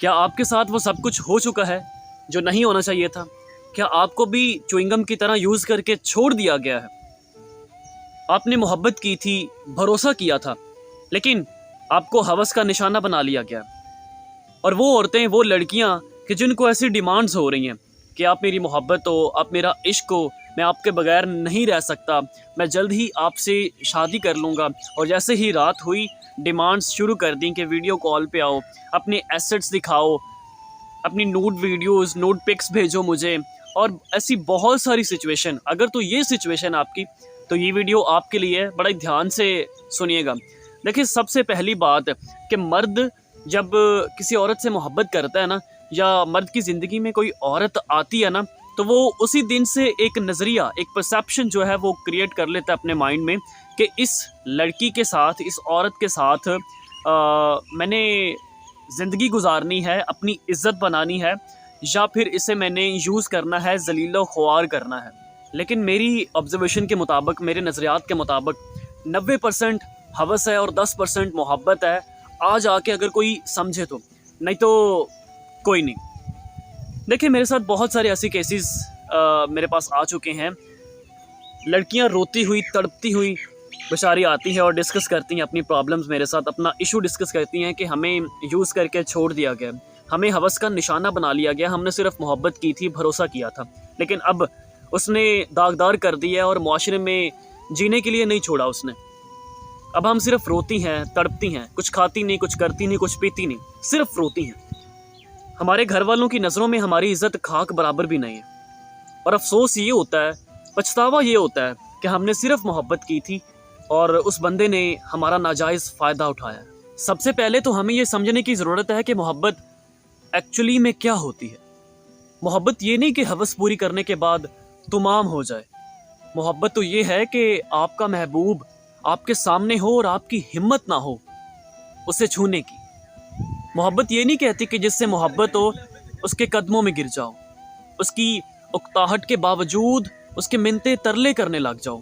کیا آپ کے ساتھ وہ سب کچھ ہو چکا ہے جو نہیں ہونا چاہیے تھا؟ کیا آپ کو بھی چوئنگم کی طرح یوز کر کے چھوڑ دیا گیا ہے؟ آپ نے محبت کی تھی، بھروسہ کیا تھا، لیکن آپ کو ہوس کا نشانہ بنا لیا گیا۔ اور وہ عورتیں، وہ لڑکیاں کہ جن کو ایسی ڈیمانڈز ہو رہی ہیں کہ آپ میری محبت ہو، آپ میرا عشق ہو، میں آپ کے بغیر نہیں رہ سکتا، میں جلد ہی آپ سے شادی کر لوں گا، اور جیسے ہی رات ہوئی ڈیمانڈز شروع کر دیں کہ ویڈیو کال پہ آؤ، اپنے ایسٹس دکھاؤ، اپنی نوڈ ویڈیوز، نوڈ پکس بھیجو مجھے، اور ایسی بہت ساری سچویشن۔ اگر تو یہ سچویشن آپ کی، تو یہ ویڈیو آپ کے لیے بڑا دھیان سے سنیے گا۔ دیکھیں، سب سے پہلی بات کہ مرد جب کسی عورت سے محبت کرتا ہے نا، یا مرد کی زندگی میں کوئی عورت آتی ہے نا، تو وہ اسی دن سے ایک نظریہ، ایک پرسیپشن جو ہے وہ کریٹ کر لیتا ہے اپنے مائنڈ میں کہ اس لڑکی کے ساتھ، اس عورت کے ساتھ میں نے زندگی گزارنی ہے، اپنی عزت بنانی ہے، یا پھر اسے میں نے یوز کرنا ہے، ذلیل و خوار کرنا ہے۔ لیکن میری آبزرویشن کے مطابق، میرے نظریات کے مطابق 90% ہوس ہے اور 10% محبت ہے۔ آج آ کے اگر کوئی سمجھے تو، نہیں تو کوئی نہیں۔ دیکھیں، میرے ساتھ بہت سارے ایسی کیسز میرے پاس آ چکے ہیں۔ لڑکیاں روتی ہوئی، تڑپتی ہوئی بیچاری آتی ہیں اور ڈسکس کرتی ہیں اپنی پرابلمز میرے ساتھ، اپنا ایشو ڈسکس کرتی ہیں کہ ہمیں یوز کر کے چھوڑ دیا گیا، ہمیں ہوس کا نشانہ بنا لیا گیا، ہم نے صرف محبت کی تھی، بھروسہ کیا تھا، لیکن اب اس نے داغدار کر دیا اور معاشرے میں جینے کے لیے نہیں چھوڑا اس نے۔ اب ہم صرف روتی ہیں، تڑپتی ہیں، کچھ کھاتی نہیں، کچھ کرتی نہیں، کچھ پیتی نہیں، صرف روتی ہیں۔ ہمارے گھر والوں کی نظروں میں ہماری عزت کھاک برابر بھی نہیں ہے، اور افسوس یہ ہوتا ہے، پچھتاوا یہ ہوتا ہے کہ ہم نے صرف محبت کی تھی اور اس بندے نے ہمارا ناجائز فائدہ اٹھایا۔ سب سے پہلے تو ہمیں یہ سمجھنے کی ضرورت ہے کہ محبت ایکچولی میں کیا ہوتی ہے۔ محبت یہ نہیں کہ ہوس پوری کرنے کے بعد تمام ہو جائے۔ محبت تو یہ ہے کہ آپ کا محبوب آپ کے سامنے ہو اور آپ کی ہمت نہ ہو اسے چھونے کی۔ محبت یہ نہیں کہتی کہ جس سے محبت ہو اس کے قدموں میں گر جاؤ، اس کی اکتاہٹ کے باوجود اس کے منتے ترلے کرنے لگ جاؤ،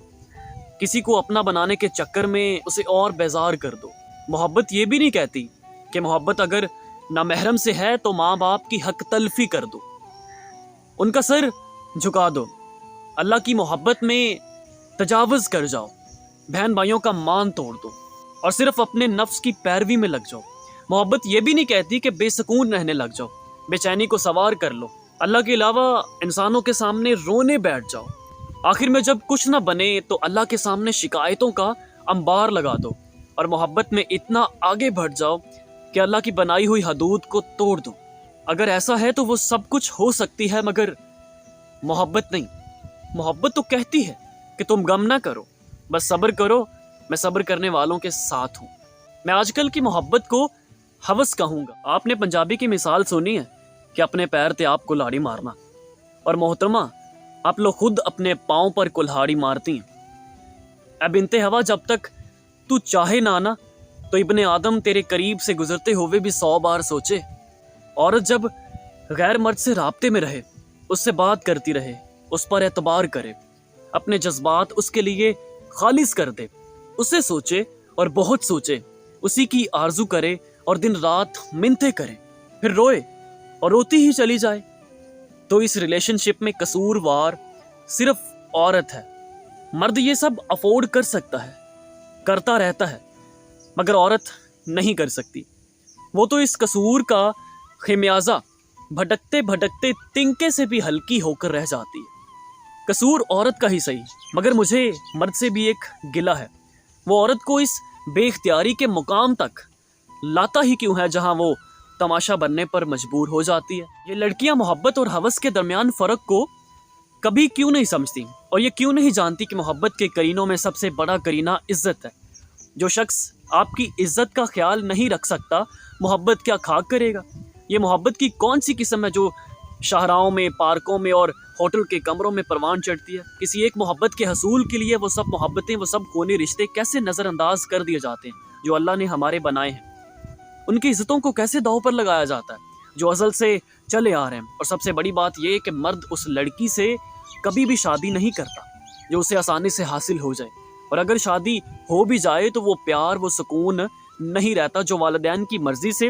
کسی کو اپنا بنانے کے چکر میں اسے اور بیزار کر دو۔ محبت یہ بھی نہیں کہتی کہ محبت اگر نامحرم سے ہے تو ماں باپ کی حق تلفی کر دو، ان کا سر جھکا دو، اللہ کی محبت میں تجاوز کر جاؤ، بہن بھائیوں کا مان توڑ دو اور صرف اپنے نفس کی پیروی میں لگ جاؤ۔ محبت یہ بھی نہیں کہتی کہ بے سکون رہنے لگ جاؤ، بے چینی کو سوار کر لو، اللہ کے علاوہ انسانوں کے سامنے رونے بیٹھ جاؤ، آخر میں جب کچھ نہ بنے تو اللہ کے سامنے شکایتوں کا انبار لگا دو، اور محبت میں اتنا آگے بڑھ جاؤ کہ اللہ کی بنائی ہوئی حدود کو توڑ دو۔ اگر ایسا ہے تو وہ سب کچھ ہو سکتی ہے، مگر محبت نہیں۔ محبت تو کہتی ہے کہ تم غم نہ کرو، بس صبر کرو، میں صبر کرنے والوں کے ساتھ ہوں۔ میں آج کل کی محبت کو ہوس کہوں گا۔ آپ نے پنجابی کی مثال سنی ہے کہ اپنے پیر تے آپ کلہاڑی مارنا، اور محترمہ آپ لوگ خود اپنے پاؤں پر کلہاڑی مارتی ہیں۔ اب بنتے ہوا، جب تک تو چاہے نہ آنا تو ابن آدم تیرے قریب سے گزرتے ہوئے بھی 100 بار سوچے۔ عورت جب غیر مرد سے رابطے میں رہے، اس سے بات کرتی رہے، اس پر اعتبار کرے، اپنے جذبات اس کے لیے خالص کر دے، اسے سوچے اور بہت سوچے، اسی کی آرزو کرے اور دن رات منتیں کرے، پھر روئے اور روتی ہی چلی جائے، تو اس ریلیشن شپ میں قصوروار صرف عورت ہے۔ مرد یہ سب افورڈ کر سکتا ہے، کرتا رہتا ہے، مگر عورت نہیں کر سکتی۔ وہ تو اس قصور کا خمیازہ بھٹکتے بھٹکتے تنکے سے بھی ہلکی ہو کر رہ جاتی ہے۔ قصور عورت کا ہی صحیح، مگر مجھے مرد سے بھی ایک گلہ ہے، وہ عورت کو اس بے اختیاری کے مقام تک لاتا ہی کیوں ہے جہاں وہ تماشا بننے پر مجبور ہو جاتی ہے۔ یہ لڑکیاں محبت اور ہوس کے درمیان فرق کو کبھی کیوں نہیں سمجھتی، اور یہ کیوں نہیں جانتی کہ محبت کے کرینوں میں سب سے بڑا کرینہ عزت ہے۔ جو شخص آپ کی عزت کا خیال نہیں رکھ سکتا، محبت کیا خاک کرے گا؟ یہ محبت کی کون سی قسم ہے جو شاہراہوں میں، پارکوں میں اور ہوٹل کے کمروں میں پروان چڑھتی ہے؟ کسی ایک محبت کے حصول کے لیے وہ سب محبتیں، وہ سب خونی رشتے کیسے نظر انداز کر دیے جاتے ہیں جو اللہ نے ہمارے بنائے ہیں؟ ان کی عزتوں کو کیسے داؤ پر لگایا جاتا ہے جو ازل سے چلے آ رہے ہیں؟ اور سب سے بڑی بات یہ کہ مرد اس لڑکی سے کبھی بھی شادی نہیں کرتا جو اسے آسانی سے حاصل ہو جائے، اور اگر شادی ہو بھی جائے تو وہ پیار، وہ سکون نہیں رہتا جو والدین کی مرضی سے